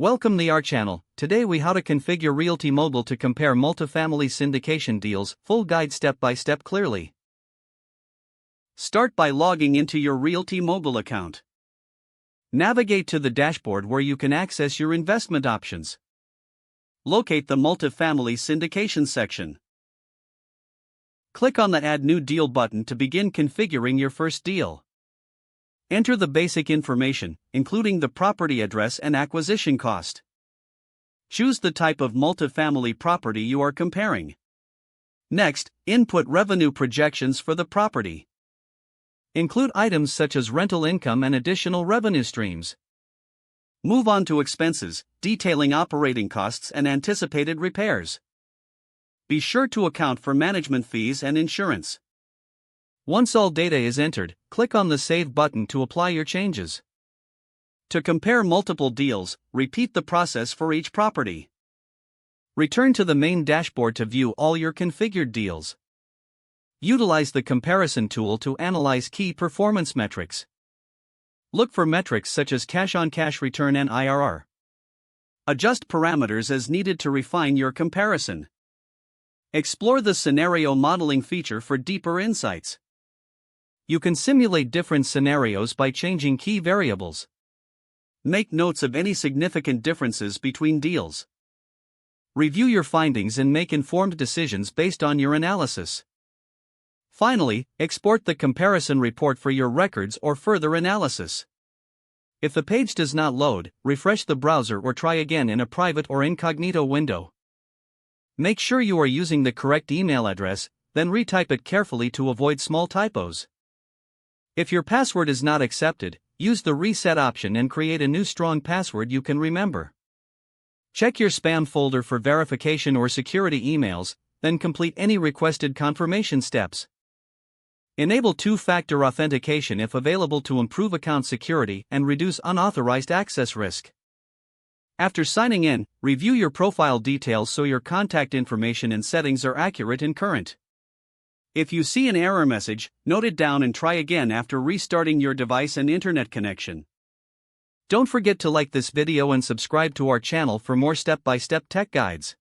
Welcome to our channel. Today we how to configure RealtyMogul to compare multifamily syndication deals, full guide step by step clearly. Start by logging into your RealtyMogul account. Navigate to the dashboard where you can access your investment options. Locate the Multifamily Syndication section. Click on the Add New Deal button to begin configuring your first deal. Enter the basic information, including the property address and acquisition cost. Choose the type of multifamily property you are comparing. Next, input revenue projections for the property. Include items such as rental income and additional revenue streams. Move on to expenses, detailing operating costs and anticipated repairs. Be sure to account for management fees and insurance. Once all data is entered, click on the Save button to apply your changes. To compare multiple deals, repeat the process for each property. Return to the main dashboard to view all your configured deals. Utilize the comparison tool to analyze key performance metrics. Look for metrics such as cash-on-cash return and IRR. Adjust parameters as needed to refine your comparison. Explore the scenario modeling feature for deeper insights. You can simulate different scenarios by changing key variables. Make notes of any significant differences between deals. Review your findings and make informed decisions based on your analysis. Finally, export the comparison report for your records or further analysis. If the page does not load, refresh the browser or try again in a private or incognito window. Make sure you are using the correct email address, then retype it carefully to avoid small typos. If your password is not accepted, use the reset option and create a new strong password you can remember. Check your spam folder for verification or security emails, then complete any requested confirmation steps. Enable two-factor authentication if available to improve account security and reduce unauthorized access risk. After signing in, review your profile details so your contact information and settings are accurate and current. If you see an error message, note it down and try again after restarting your device and internet connection. Don't forget to like this video and subscribe to our channel for more step-by-step tech guides.